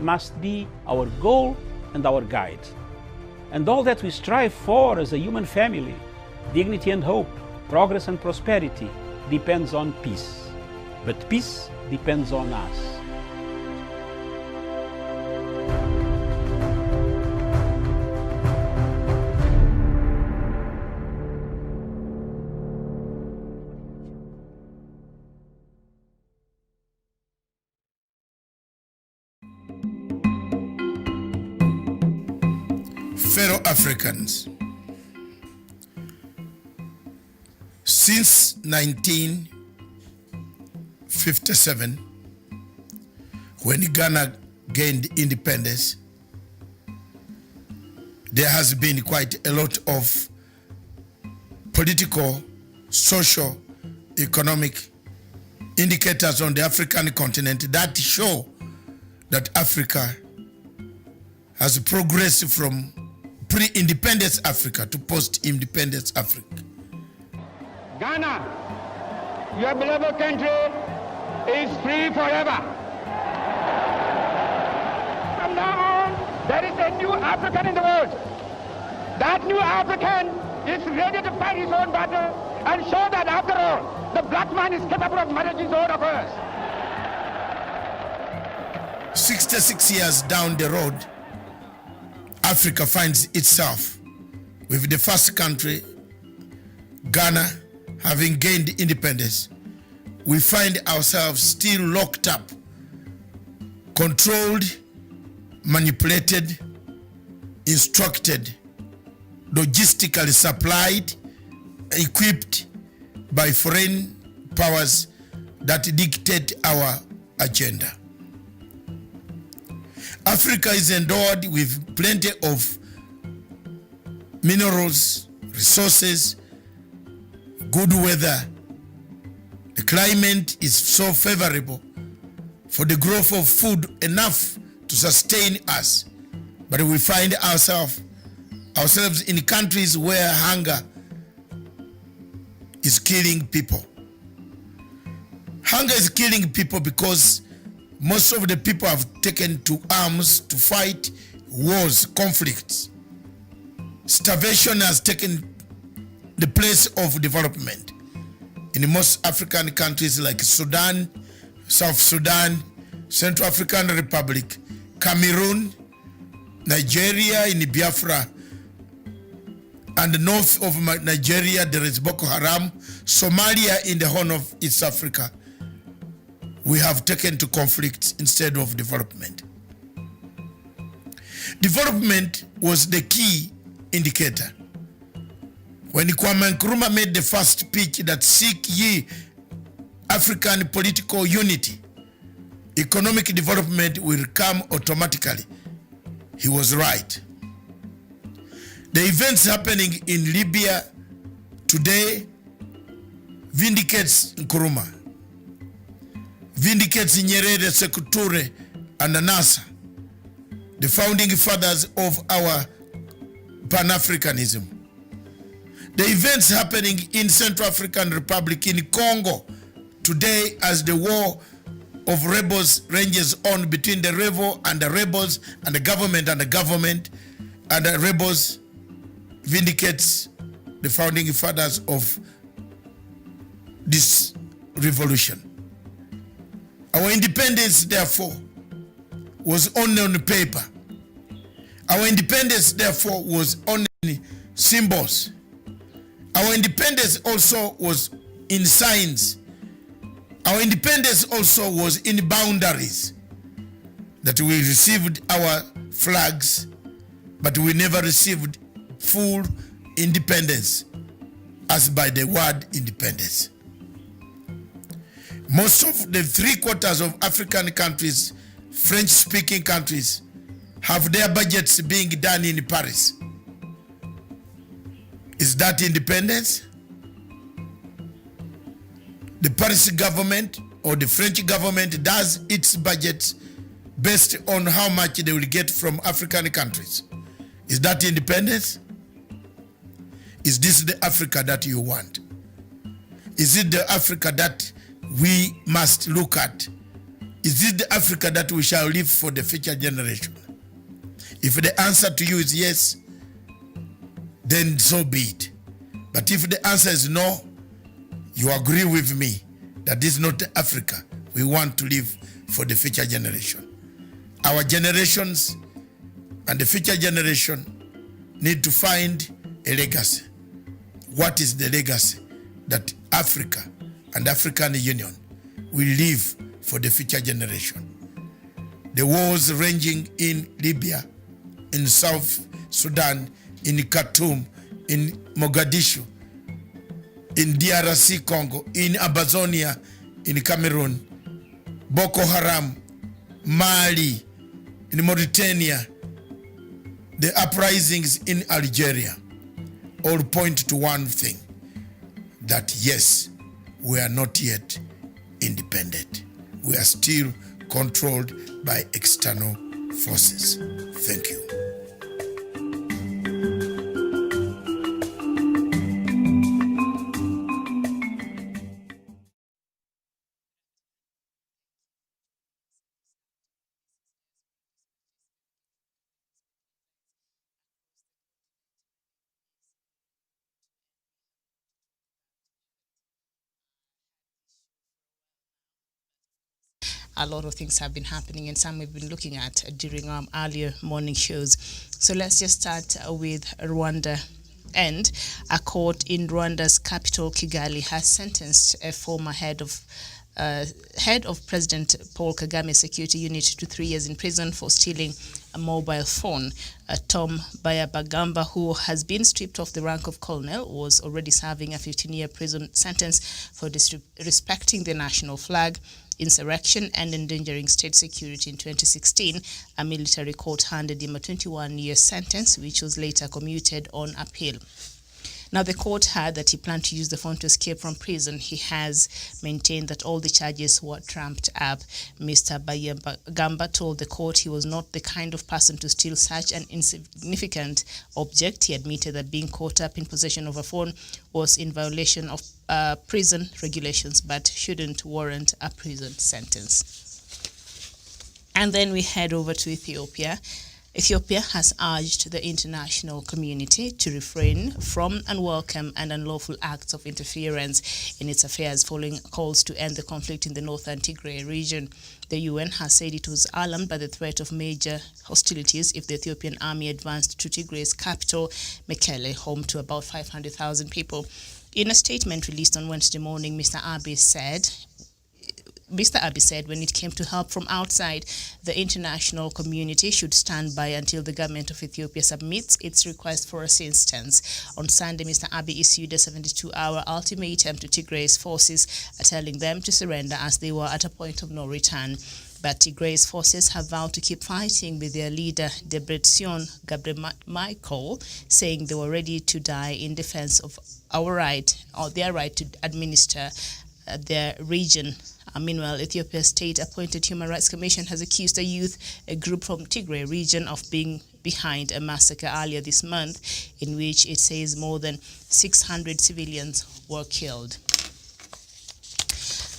must be our goal and our guide. And all that we strive for as a human family, dignity and hope, progress and prosperity, depends on peace. But peace depends on us. Fellow Africans, since 1957, when Ghana gained independence, there has been quite a lot of political, social, economic indicators on the African continent that show that Africa has progressed from pre-independence Africa to post-independence Africa. Ghana, your beloved country, is free forever. From now on, there is a new African in the world. That new African is ready to fight his own battle and show that after all, the black man is capable of managing his own affairs. 66 years down the road, Africa finds itself with the first country, Ghana, having gained independence. We find ourselves still locked up, controlled, manipulated, instructed, logistically supplied, equipped by foreign powers that dictate our agenda. Africa is endowed with plenty of minerals, resources, good weather. The climate is so favorable for the growth of food enough to sustain us. But we find ourselves in countries where hunger is killing people. Hunger is killing people because most of the people have taken to arms to fight wars, conflicts. Starvation has taken the place of development. In most African countries like Sudan, South Sudan, Central African Republic, Cameroon, Nigeria, in Biafra, and north of Nigeria there is Boko Haram, Somalia in the Horn of East Africa. We have taken to conflict instead of development. Development was the key indicator. When Kwame Nkrumah made the first speech that seek ye African political unity, economic development will come automatically, he was right. The events happening in Libya today vindicates Nkrumah, vindicates Nyerere, Sekou Toure, and Nasser, the founding fathers of our Pan-Africanism. The events happening in Central African Republic, in Congo, today as the war of rebels ranges on between the rebel and the rebels and the government and the government, and the rebels vindicates the founding fathers of this revolution. Our independence, therefore, was only on paper. Our independence, therefore, was only symbols. Our independence also was in signs. Our independence also was in boundaries. That we received our flags, but we never received full independence as by the word independence. Most of the 3/4 of African countries, French-speaking countries, have their budgets being done in Paris. Is that independence? The Paris government or the French government does its budgets based on how much they will get from African countries. Is that independence? Is this the Africa that you want? Is it the Africa that we must look at Is this the Africa that we shall leave for the future generation? If the answer to you is yes, then so be it. But if the answer is no, you agree with me that this is not the Africa we want to leave for the future generation. Our generations and the future generation need to find a legacy. What is the legacy that Africa and African Union will leave for the future generation? The wars ranging in Libya, in South Sudan, in Khartoum, in Mogadishu, in DRC Congo, in Amazonia, in Cameroon, Boko Haram, Mali, in Mauritania, the uprisings in Algeria, all point to one thing, that yes, we are not yet independent. We are still controlled by external forces. Thank you. A lot of things have been happening, and some we've been looking at during our earlier morning shows. So let's just start with Rwanda. And a court in Rwanda's capital, Kigali, has sentenced a former head of President Paul Kagame's security unit to 3 years in prison for stealing a mobile phone. Tom Bayabagamba, who has been stripped of the rank of colonel, was already serving a 15-year prison sentence for disrespecting the national flag, insurrection, and endangering state security. In 2016, a military court handed him a 21-year sentence, which was later commuted on appeal. Now, the court heard that he planned to use the phone to escape from prison. He has maintained that all the charges were trumped up. Mr. Bayabagamba told the court he was not the kind of person to steal such an insignificant object. He admitted that being caught up in possession of a phone was in violation of prison regulations, but shouldn't warrant a prison sentence. And then we head over to Ethiopia. Ethiopia has urged the international community to refrain from unwelcome and unlawful acts of interference in its affairs following calls to end the conflict in the northern Tigray region. The UN has said it was alarmed by the threat of major hostilities if the Ethiopian army advanced to Tigray's capital, Mekelle, home to about 500,000 people. In a statement released on Wednesday morning, Mr. Abiy said when it came to help from outside, the international community should stand by until the government of Ethiopia submits its request for assistance. On Sunday, Mr. Abiy issued a 72-hour ultimatum to Tigray's forces, telling them to surrender as they were at a point of no return. But Tigray's forces have vowed to keep fighting, with their leader Debretsion Gebremichael saying they were ready to die in defense of their right to administer their region. Meanwhile, Ethiopia's state-appointed Human Rights Commission has accused a group from Tigray region of being behind a massacre earlier this month, in which it says more than 600 civilians were killed.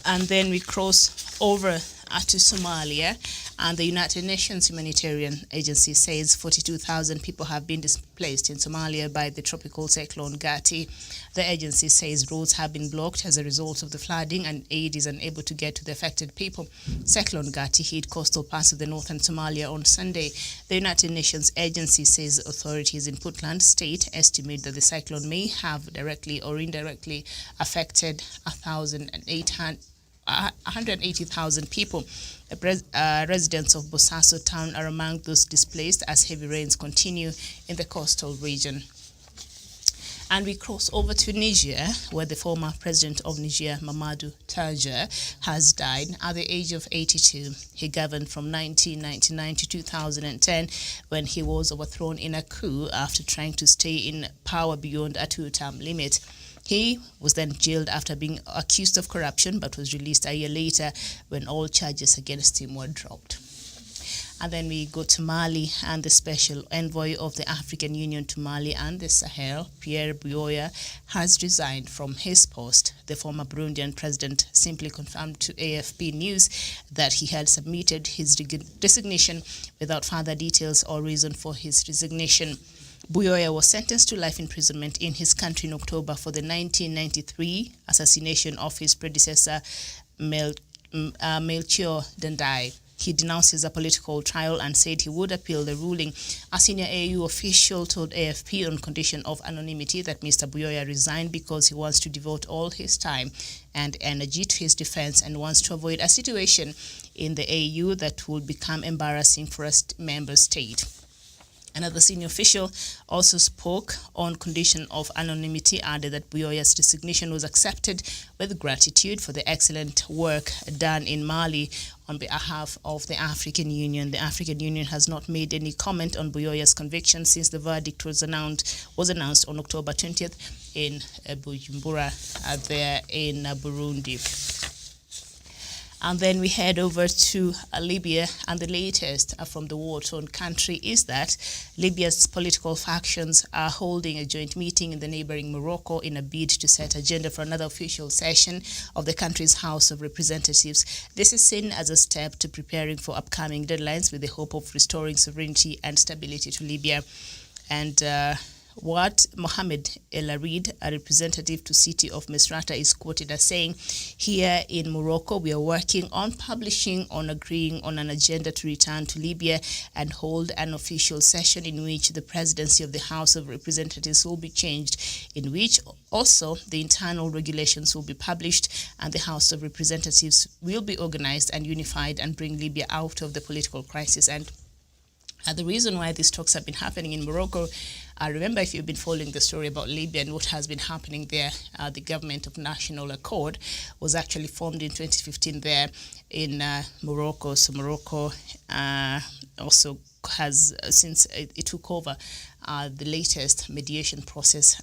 And then we cross over to Somalia, and the United Nations Humanitarian Agency says 42,000 people have been displaced in Somalia by the tropical cyclone Gati. The agency says roads have been blocked as a result of the flooding, and aid is unable to get to the affected people. Cyclone Gati hit coastal parts of the northern Somalia on Sunday. The United Nations Agency says authorities in Puntland State estimate that the cyclone may have directly or indirectly affected 180,000 people. Residents of Bosaso town are among those displaced as heavy rains continue in the coastal region. And we cross over to Niger, where the former president of Niger, Mamadou Tanja, has died at the age of 82. He governed from 1999 to 2010, when he was overthrown in a coup after trying to stay in power beyond a two-term limit. He was then jailed after being accused of corruption, but was released a year later when all charges against him were dropped. And then we go to Mali, and the special envoy of the African Union to Mali and the Sahel, Pierre Buyoya, has resigned from his post. The former Burundian president simply confirmed to AFP News that he had submitted his resignation without further details or reason for his resignation. Buyoya was sentenced to life imprisonment in his country in October for the 1993 assassination of his predecessor, Melchior Ndadaye. He denounced his political trial and said he would appeal the ruling. A senior AU official told AFP on condition of anonymity that Mr. Buyoya resigned because he wants to devote all his time and energy to his defense and wants to avoid a situation in the AU that would become embarrassing for a member state. Another senior official also spoke on condition of anonymity, added that Buyoya's resignation was accepted with gratitude for the excellent work done in Mali on behalf of the African Union. The African Union has not made any comment on Buyoya's conviction since the verdict was announced on October 20th in Bujumbura, there in Burundi. And then we head over to Libya, and the latest from the war-torn country is that Libya's political factions are holding a joint meeting in the neighboring Morocco in a bid to set agenda for another official session of the country's House of Representatives. This is seen as a step to preparing for upcoming deadlines with the hope of restoring sovereignty and stability to Libya. And what Mohamed El Arid, a representative to city of Misrata, is quoted as saying, "Here in Morocco, we are working on publishing, on agreeing on an agenda to return to Libya and hold an official session in which the presidency of the House of Representatives will be changed, in which also the internal regulations will be published and the House of Representatives will be organized and unified and bring Libya out of the political crisis." And the reason why these talks have been happening in Morocco, remember, if you've been following the story about Libya and what has been happening there, the government of national accord was actually formed in 2015 there in Morocco. So Morocco also has, since it took over the latest mediation process,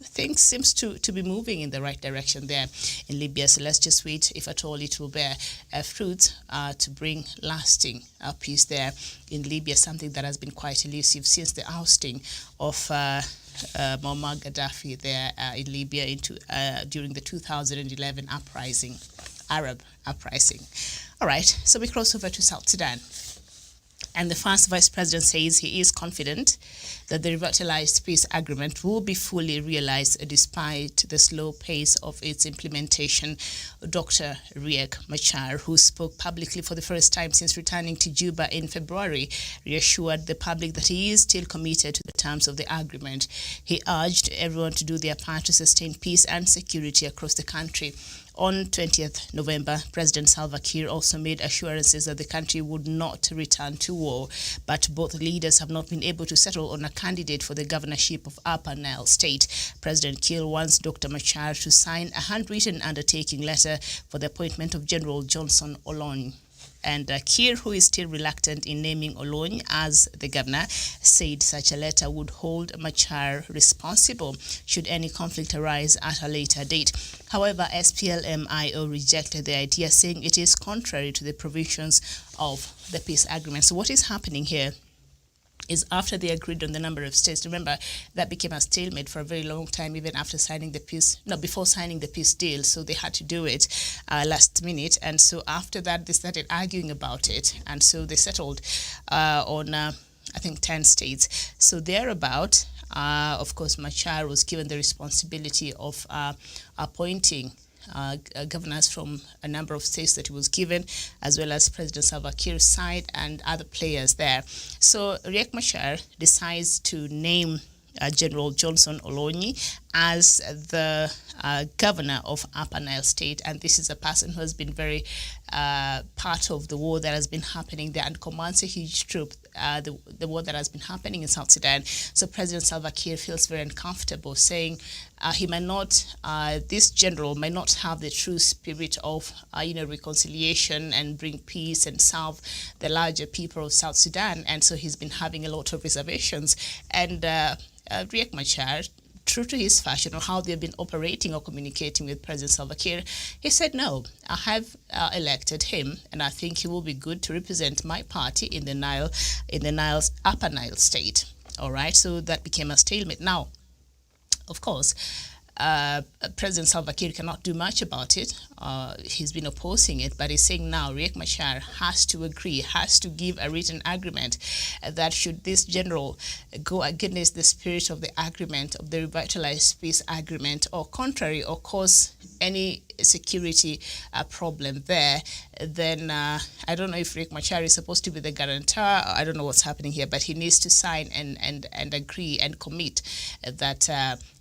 things seems to be moving in the right direction there in Libya. So let's just wait if at all it will bear fruit to bring lasting peace there in Libya, something that has been quite elusive since the ousting of Muammar Gaddafi there in Libya during the 2011 Arab uprising. All right, so we cross over to South Sudan. And the first vice president says he is confident that the revitalized peace agreement will be fully realized despite the slow pace of its implementation. Dr. Riek Machar, who spoke publicly for the first time since returning to Juba in February, reassured the public that he is still committed to the terms of the agreement. He urged everyone to do their part to sustain peace and security across the country. On 20th November, President Salva Kiir also made assurances that the country would not return to war, but both leaders have not been able to settle on a candidate for the governorship of Upper Nile State. President Kiir wants Dr. Machar to sign a handwritten undertaking letter for the appointment of General Johnson Olony. And Kiir, who is still reluctant in naming Olony as the governor, said such a letter would hold Machar responsible should any conflict arise at a later date. However, SPLM-IO rejected the idea, saying it is contrary to the provisions of the peace agreement. So what is happening here is after they agreed on the number of states, remember, that became a stalemate for a very long time, even after signing the peace, before signing the peace deal. So they had to do it last minute. And so after that, they started arguing about it. And so they settled on, I think, 10 states. So thereabout, of course, Machar was given the responsibility of appointing governors from a number of states that he was given, as well as President Salva Kiir's side and other players there. So Riek Machar decides to name General Johnson Olony as the governor of Upper Nile State, and this is a person who has been very part of the war that has been happening there and commands a huge troop, the war that has been happening in South Sudan. So President Salva Kiir feels very uncomfortable, saying he might not, this general might not have the true spirit of reconciliation and bring peace and serve the larger people of South Sudan, and so he's been having a lot of reservations. And Riek Machar true to his fashion, or how they've been operating or communicating with President Salva Kiir, he said, no, I have elected him, and I think he will be good to represent my party in the Nile's Upper Nile state. All right, so that became a stalemate. Now, of course, President Salva Kiir cannot do much about it. He's been opposing it, but he's saying now Riek Machar has to agree, has to give a written agreement that should this general go against the spirit of the agreement, of the revitalized peace agreement, or contrary, or cause any security problem there, then I don't know if Riek Machar is supposed to be the guarantor. I don't know what's happening here, but he needs to sign and agree and commit that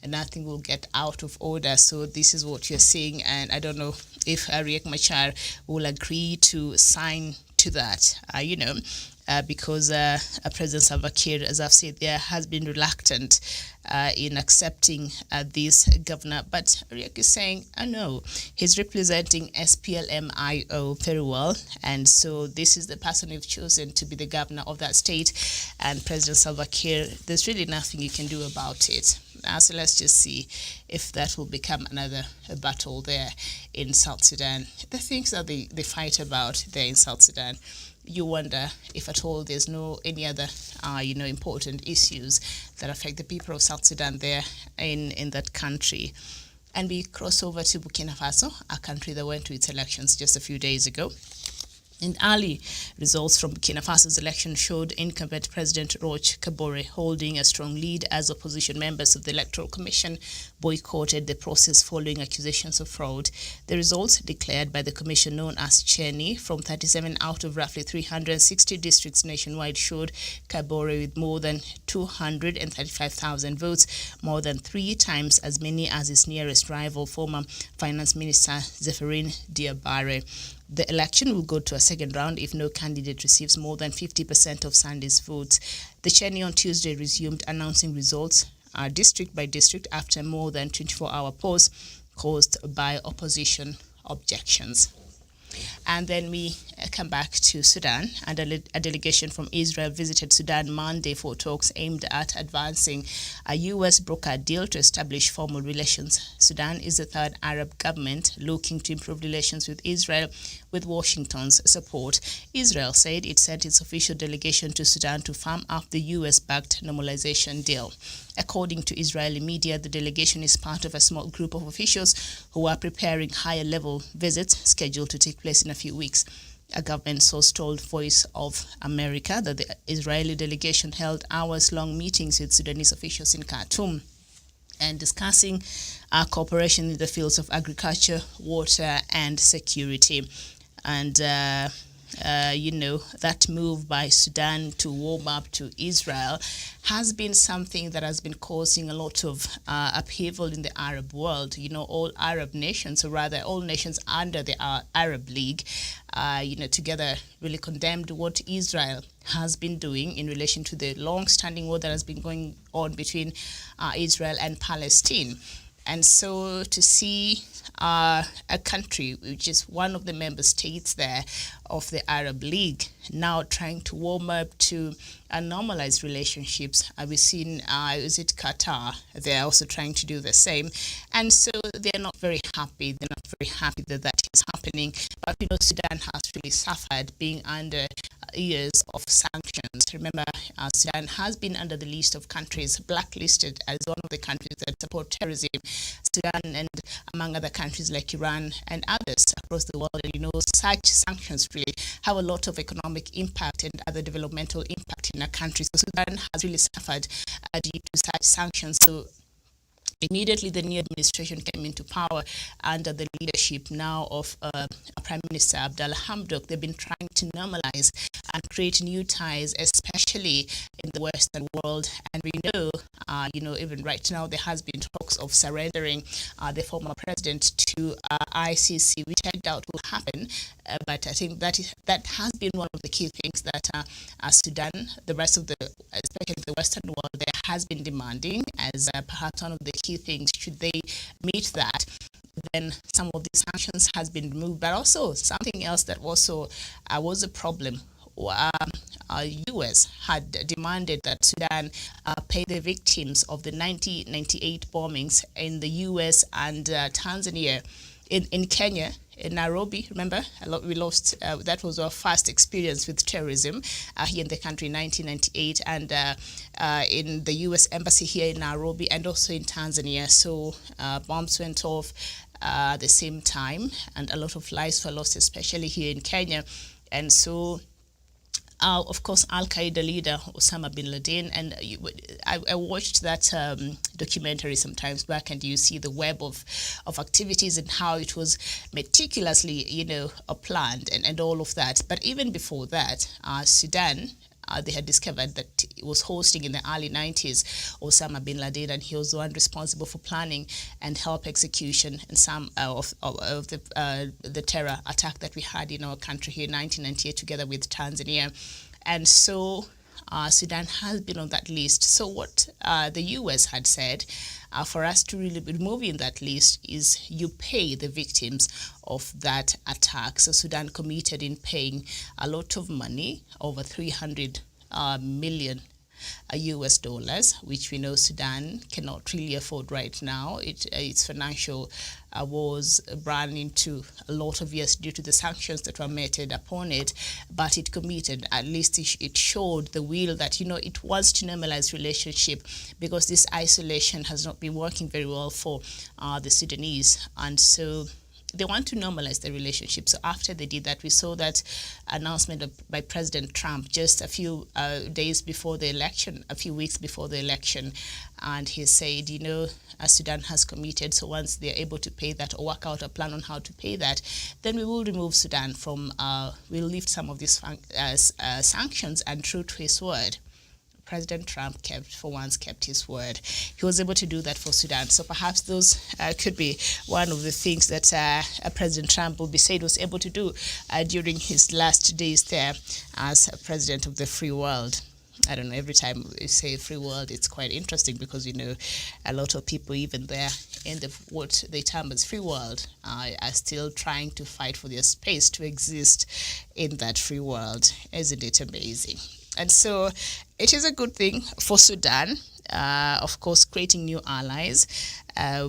nothing will get out of order. So this is what you're seeing, and I don't know if Riek Machar will agree to sign to that, because President Salva Kiir, as I've said, there has been reluctant in accepting this governor. But Riek is saying, no, he's representing SPLM-IO very well. And so this is the person who've chosen to be the governor of that state. And President Salva Kiir, there's really nothing you can do about it. So let's just see if that will become another battle there in South Sudan. The things that they fight about there in South Sudan, you wonder if at all there's any other important issues that affect the people of South Sudan there in that country. And we cross over to Burkina Faso, a country that went to its elections just a few days ago. And early results from Burkina Faso's election showed incumbent President Roch Kabore holding a strong lead as opposition members of the Electoral Commission boycotted the process following accusations of fraud. The results declared by the commission known as CHENI from 37 out of roughly 360 districts nationwide showed Kabore with more than 235,000 votes, more than 3 times as many as his nearest rival, former Finance Minister Zephyrin Diabare. The election will go to a second round if no candidate receives more than 50% of Sunday's votes. The CHENI on Tuesday resumed announcing results district by district after more than 24-hour pause caused by opposition objections. And then we come back to Sudan, and a delegation from Israel visited Sudan Monday for talks aimed at advancing a U.S. brokered deal to establish formal relations. Sudan is the third Arab government looking to improve relations with Israel with Washington's support. Israel said it sent its official delegation to Sudan to firm up the U.S.-backed normalization deal. According to Israeli media, the delegation is part of a small group of officials who are preparing higher-level visits scheduled to take place in a few weeks. A government source told Voice of America that the Israeli delegation held hours-long meetings with Sudanese officials in Khartoum and discussing cooperation in the fields of agriculture, water, and security. And that move by Sudan to warm up to Israel has been something that has been causing a lot of upheaval in the Arab world. All Arab nations, or rather all nations under the Arab League, together really condemned what Israel has been doing in relation to the long-standing war that has been going on between Israel and Palestine. And so to see a country which is one of the member states there of the Arab League now trying to warm up to normalize relationships. We've seen, is it Qatar? They're also trying to do the same. And so they're not very happy. They're not very happy that that is happening. But Sudan has really suffered being under years of sanctions. Remember, Sudan has been under the list of countries blacklisted as one of the countries that support terrorism. Sudan and among other countries like Iran and others across the world. And such sanctions really have a lot of economic impact and other developmental impact in a country. So Sudan has really suffered due to such sanctions. So immediately the new administration came into power under the leadership now of Prime Minister Abdallah Hamdok. They've been trying to normalize and create new ties, especially in the Western world. And we know, even right now, there has been talks of surrendering the former president to ICC, which I doubt will happen. But I think that has been one of the key things that Sudan, the rest of especially the Western world, there has been demanding as perhaps one of the key things. Should they meet that, then some of these sanctions has been removed. But also something else that also was a problem U.S. had demanded that Sudan pay the victims of the 1998 bombings in the U.S. and Tanzania. In Kenya, in Nairobi, remember, we lost, that was our first experience with terrorism here in the country in 1998, and in the U.S. Embassy here in Nairobi and also in Tanzania. So bombs went off at the same time, and a lot of lives were lost, especially here in Kenya. And so of course, Al-Qaeda leader Osama bin Laden, and I watched that documentary some times back, and you see the web of activities and how it was meticulously, planned and all of that. But even before that, Sudan, they had discovered that it was hosting in the early 90s Osama bin Laden, and he was the one responsible for planning and help execution and some of the terror attack that we had in our country here in 1998 together with Tanzania. And so Sudan has been on that list. So what the US had said, for us to really be moving that list, is you pay the victims of that attack. So Sudan committed in paying a lot of money, over 300 million US dollars, which we know Sudan cannot really afford right now. Its financial was run into a lot of years due to the sanctions that were meted upon it, but it committed, at least it showed the will that, it wants to normalize relationship, because this isolation has not been working very well for the Sudanese. And so they want to normalize the relationship. So after they did that, we saw that announcement by President Trump just a few days before the election, a few weeks before the election. And he said, Sudan has committed. So once they're able to pay that or work out a plan on how to pay that, then we will remove Sudan from, we'll lift some of these sanctions. And true to his word, President Trump kept his word. He was able to do that for Sudan. So perhaps those could be one of the things that President Trump will be said was able to do during his last days there as president of the free world. I don't know, every time we say free world, it's quite interesting, because a lot of people even there in what they term as free world are still trying to fight for their space to exist in that free world. Isn't it amazing? And so it is a good thing for Sudan, of course, creating new allies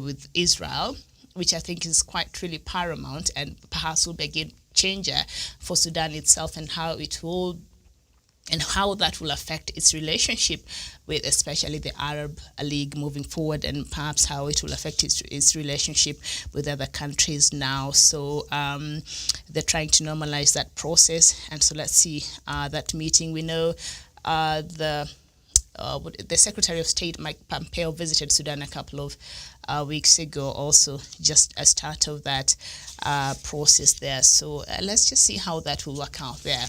with Israel, which I think is quite really paramount, and perhaps will be a game changer for Sudan itself, and how that will affect its relationship with especially the Arab League moving forward, and perhaps how it will affect its relationship with other countries now. So they're trying to normalize that process, and so let's see that meeting. We know the Secretary of State, Mike Pompeo, visited Sudan a couple of weeks ago, also just as part of that process there. So let's just see how that will work out there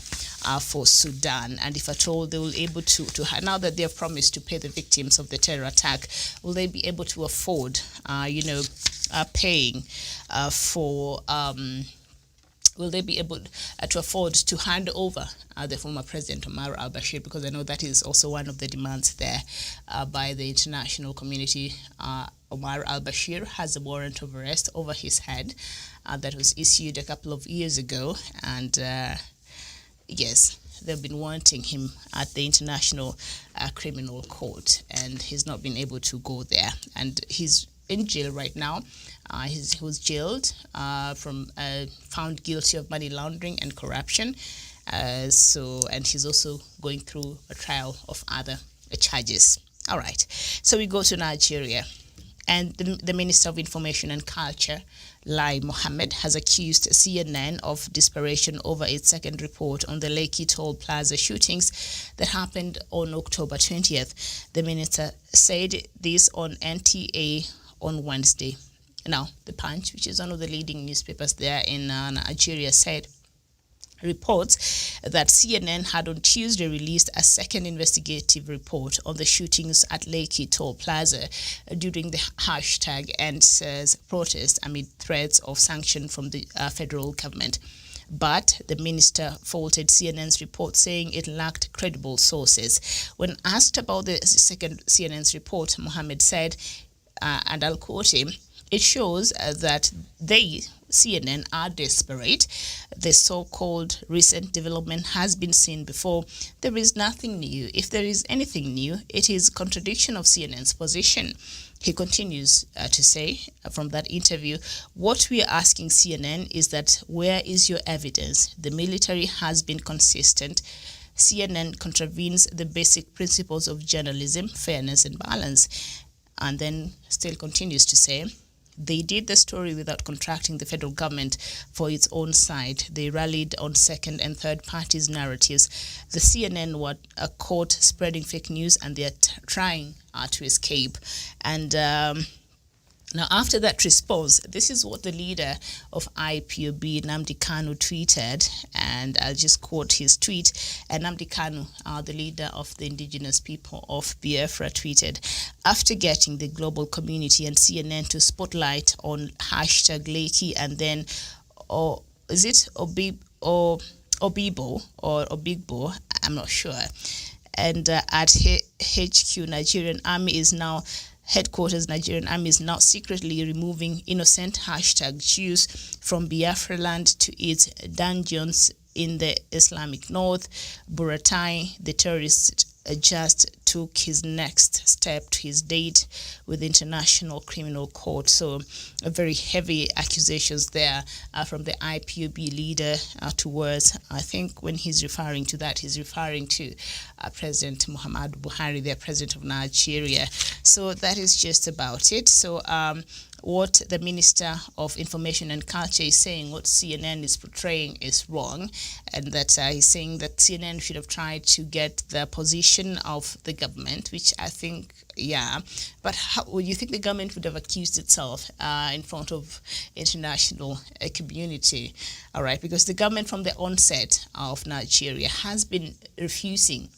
for Sudan, and if at all they will be able to now that they have promised to pay the victims of the terror attack, will they be able to afford paying for will they be able to afford to hand over the former President Omar al-Bashir, because I know that is also one of the demands there by the international community. Omar al-Bashir has a warrant of arrest over his head that was issued a couple of years ago, and yes, they've been wanting him at the International Criminal Court, and he's not been able to go there, and he's in jail right now. He was jailed found guilty of money laundering and corruption. And he's also going through a trial of other charges. All right, so we go to Nigeria. And the Minister of Information and Culture, Lai Mohammed, has accused CNN of desperation over its second report on the Lekki Toll Plaza shootings that happened on October 20th. The minister said this on NTA on Wednesday. Now, The Punch, which is one of the leading newspapers there in Nigeria, said reports that CNN had on Tuesday released a second investigative report on the shootings at Lekki Toll Plaza during the hashtag #EndSARS protest amid threats of sanction from the federal government. But the minister faulted CNN's report, saying it lacked credible sources. When asked about the second CNN's report, Mohammed said, and I'll quote him, it shows that they, CNN, are desperate. The so-called recent development has been seen before. There is nothing new. If there is anything new, it is contradiction of CNN's position. He continues to say from that interview, what we are asking CNN is that where is your evidence? The military has been consistent. CNN contravenes the basic principles of journalism, fairness and balance. And then still continues to say, they did the story without contracting the federal government for its own side. They rallied on second and third parties' narratives. The CNN were caught spreading fake news, and they are trying to escape. And now, after that response, this is what the leader of IPOB, Nnamdi Kanu, tweeted, and I'll just quote his tweet. And Nnamdi Kanu, the leader of the indigenous people of Biafra, tweeted, after getting the global community and CNN to spotlight on hashtag Lekki and then, or is it Obibo or Obigbo? I'm not sure. And at HQ, Nigerian Army is now Headquarters, Nigerian Army is now secretly removing innocent hashtag Jews from Biafra land to its dungeons in the Islamic North. Buratai, the terrorist, just took his next step to his date with the International Criminal Court. So a very heavy accusations there from the IPOB leader towards, I think when he's referring to that, he's referring to President Muhammadu Buhari, the president of Nigeria. So that is just about it. So what the Minister of Information and Culture is saying, what CNN is portraying is wrong, and that he's saying that CNN should have tried to get the position of the government, which I think, yeah, but how would you think the government would have accused itself in front of international community? All right, because the government from the onset of Nigeria has been refusing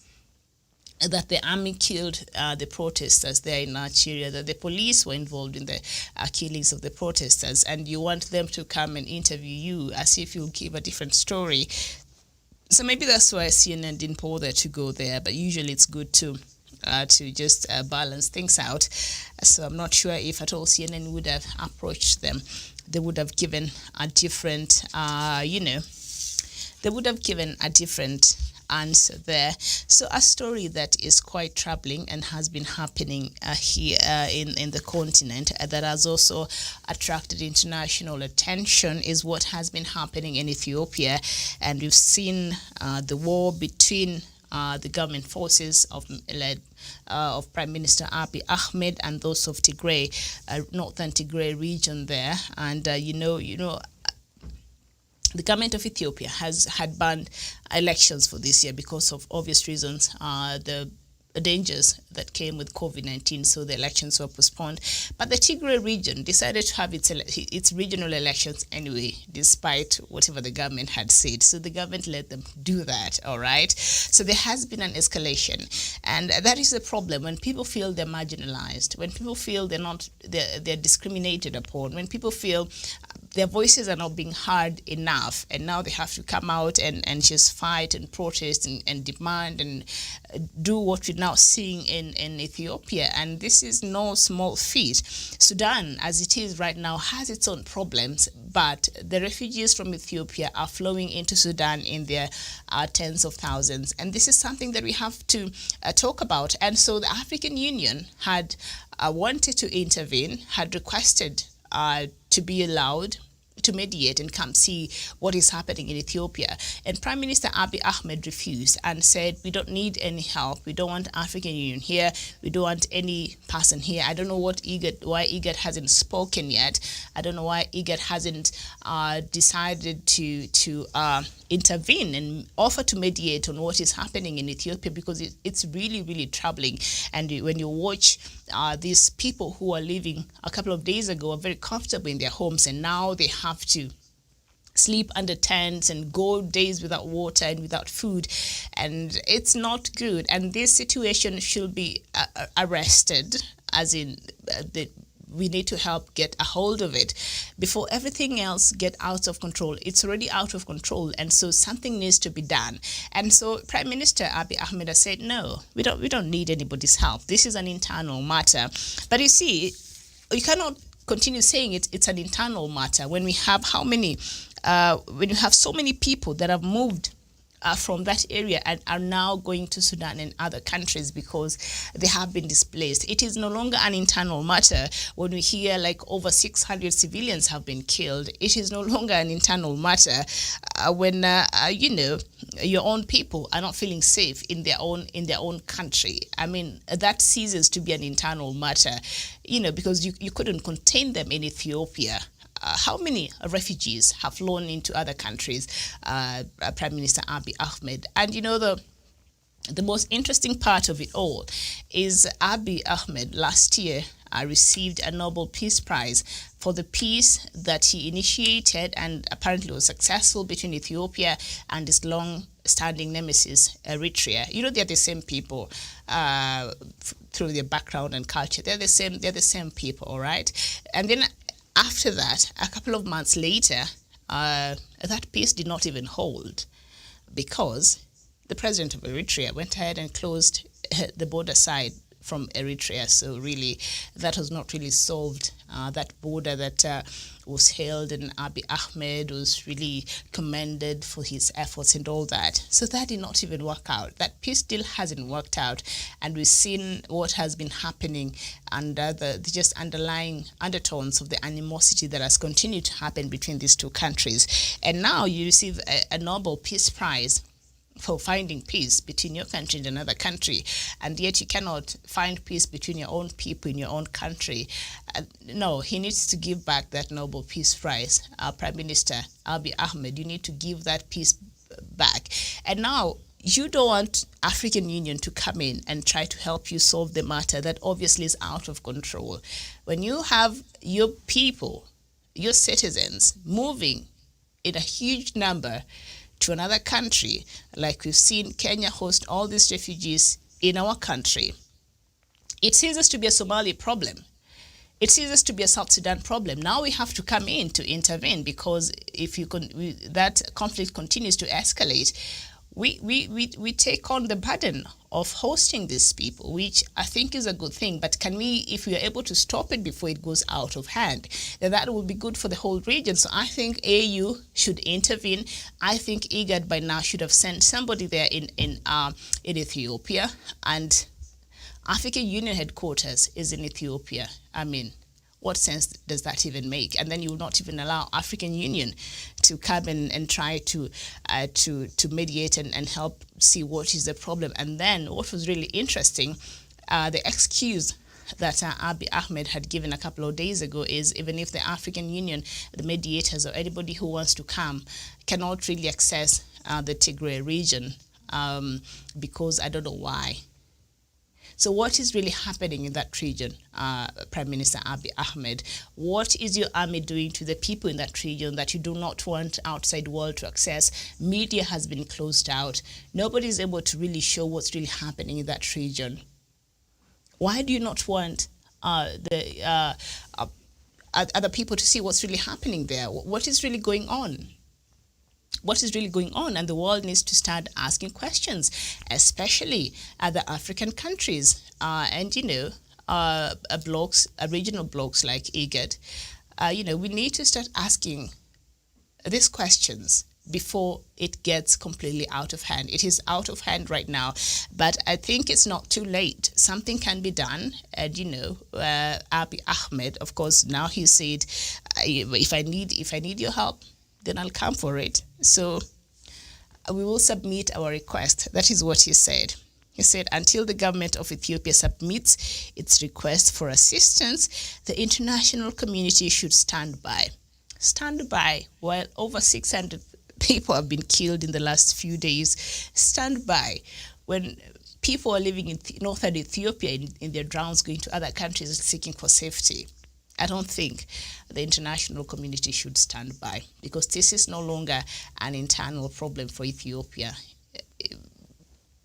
that the army killed the protesters there in Nigeria, that the police were involved in the killings of the protesters, and you want them to come and interview you as if you'll give a different story. So maybe that's why CNN didn't bother to go there, but usually it's good to just balance things out. So I'm not sure if at all CNN would have approached them. They would have given a different, they would have given a different answer there. So a story that is quite troubling and has been happening here in the continent that has also attracted international attention is what has been happening in Ethiopia. And we've seen the war between the government forces of Prime Minister Abiy Ahmed and those of Tigray, northern Tigray region there. And the government of Ethiopia had banned elections for this year because of obvious reasons, the dangers that came with COVID-19, so the elections were postponed. But the Tigray region decided to have its regional elections anyway, despite whatever the government had said. So the government let them do that, all right? So there has been an escalation. And that is the problem when people feel they're marginalized, when people feel they're discriminated upon, when people feel their voices are not being heard enough, and now they have to come out and just fight and protest and demand and do what we're now seeing in Ethiopia. And this is no small feat. Sudan, as it is right now, has its own problems, but the refugees from Ethiopia are flowing into Sudan in their tens of thousands. And this is something that we have to talk about. And so the African Union had wanted to intervene, had requested to be allowed to mediate and come see what is happening in Ethiopia. And Prime Minister Abiy Ahmed refused and said, we don't need any help. We don't want African Union here. We don't want any person here. I don't know why IGAD hasn't spoken yet. I don't know why IGAD hasn't decided to intervene and offer to mediate on what is happening in Ethiopia, because it's really, really troubling. And when you watch these people who are living a couple of days ago are very comfortable in their homes, and now they have to sleep under tents and go days without water and without food, and it's not good. And this situation should be arrested, as in we need to help get a hold of it before everything else get out of control. It's already out of control, and so something needs to be done. And so Prime Minister Abiy Ahmed has said, no, we don't need anybody's help. This is an internal matter. But you see, you cannot continue saying it's an internal matter when we have when you have so many people that have moved from that area and are now going to Sudan and other countries because they have been displaced. It is no longer an internal matter when we hear like over 600 civilians have been killed. It is no longer an internal matter when your own people are not feeling safe in their own country. I mean, that ceases to be an internal matter, because you couldn't contain them in Ethiopia. How many refugees have flown into other countries, Prime Minister Abiy Ahmed? And the most interesting part of it all is Abiy Ahmed last year received a Nobel Peace Prize for the peace that he initiated and apparently was successful between Ethiopia and its long-standing nemesis, Eritrea. They're the same people through their background and culture. They're the same people, all right? And then after that, a couple of months later, that peace did not even hold because the president of Eritrea went ahead and closed the border side from Eritrea. So really, that has not really solved that border that was held, and Abiy Ahmed was really commended for his efforts and all that. So that did not even work out. That peace still hasn't worked out, and we've seen what has been happening under the just underlying undertones of the animosity that has continued to happen between these two countries. And now you receive a Nobel Peace Prize for finding peace between your country and another country, and yet you cannot find peace between your own people in your own country. No, he needs to give back that Nobel Peace Prize. Prime Minister Abiy Ahmed, you need to give that peace back. And now you don't want African Union to come in and try to help you solve the matter that obviously is out of control. When you have your people, your citizens moving in a huge number to another country, like we've seen Kenya host all these refugees in our country, it ceases to be a Somali problem. It ceases to be a South Sudan problem. Now we have to come in to intervene, because if that conflict continues to escalate, we take on the burden of hosting these people, which I think is a good thing. But if we are able to stop it before it goes out of hand, then that will be good for the whole region. So I think AU should intervene. I think IGAD by now should have sent somebody there in Ethiopia, and African Union headquarters is in Ethiopia. I mean, what sense does that even make? And then you will not even allow African Union to come and try to mediate and help see what is the problem. And then what was really interesting, the excuse that Abiy Ahmed had given a couple of days ago is even if the African Union, the mediators, or anybody who wants to come cannot really access the Tigray region because I don't know why. So what is really happening in that region, Prime Minister Abiy Ahmed? What is your army doing to the people in that region that you do not want outside world to access? Media has been closed out. Nobody is able to really show what's really happening in that region. Why do you not want other people to see what's really happening there? What is really going on? What is really going on? And the world needs to start asking questions, especially at the African countries and regional blocs like IGAD. We need to start asking these questions before it gets completely out of hand. It is out of hand right now, but I think it's not too late. Something can be done. And Abiy Ahmed, of course, now he said, if I need your help, then I'll come for it. So we will submit our request. That is what he said. He said, until the government of Ethiopia submits its request for assistance, the international community should stand by. Stand by while over 600 people have been killed in the last few days. Stand by when people are living in northern Ethiopia in their drowns, going to other countries seeking for safety. I don't think the international community should stand by, because this is no longer an internal problem for Ethiopia.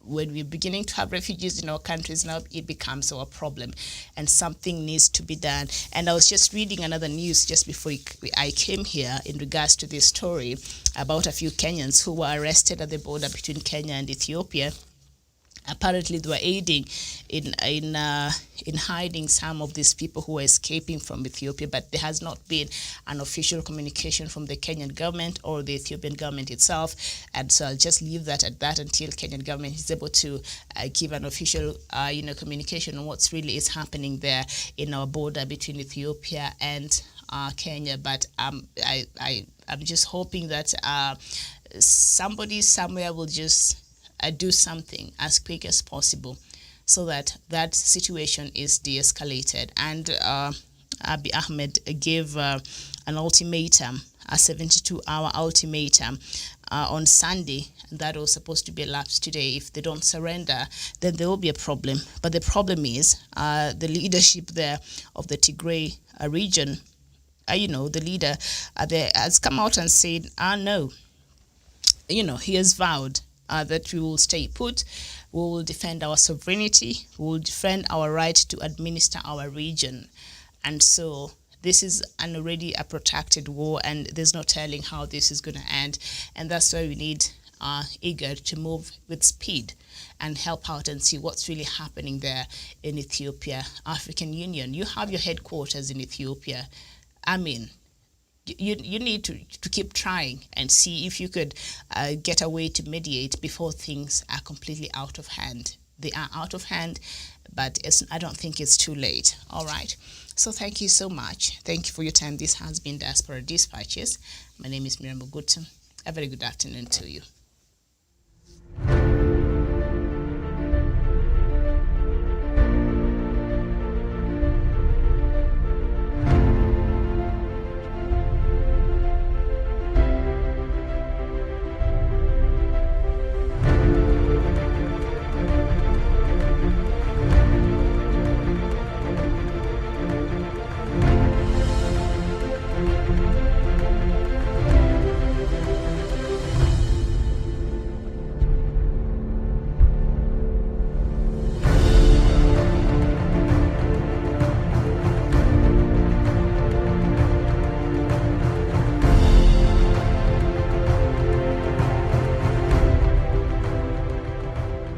When we're beginning to have refugees in our countries now, it becomes our problem, and something needs to be done. And I was just reading another news just before I came here in regards to this story about a few Kenyans who were arrested at the border between Kenya and Ethiopia. Apparently, they were aiding in hiding some of these people who were escaping from Ethiopia, but there has not been an official communication from the Kenyan government or the Ethiopian government itself. And so I'll just leave that at that until Kenyan government is able to give an official, communication on what's really is happening there in our border between Ethiopia and Kenya. But I'm just hoping that somebody somewhere will just do something as quick as possible so that that situation is de-escalated. And Abiy Ahmed gave an ultimatum, a 72-hour ultimatum on Sunday, and that was supposed to be elapsed today. If they don't surrender, then there will be a problem. But the problem is the leadership there of the Tigray region, the leader there has come out and said, no, he has vowed that we will stay put, we will defend our sovereignty, we will defend our right to administer our region. And so this is already a protracted war, and there's no telling how this is going to end. And that's why we need IGAD to move with speed and help out and see what's really happening there in Ethiopia. African Union, you have your headquarters in Ethiopia. I mean, you need to keep trying and see if you could get a way to mediate before things are completely out of hand. They are out of hand, but I don't think it's too late. All right. So thank you so much. Thank you for your time. This has been Diaspora Dispatches. My name is Miriam Bogutu. A very good afternoon to you.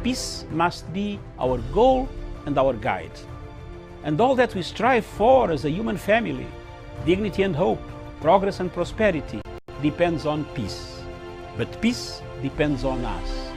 Peace must be our goal and our guide. And all that we strive for as a human family, dignity and hope, progress and prosperity, depends on peace. But peace depends on us.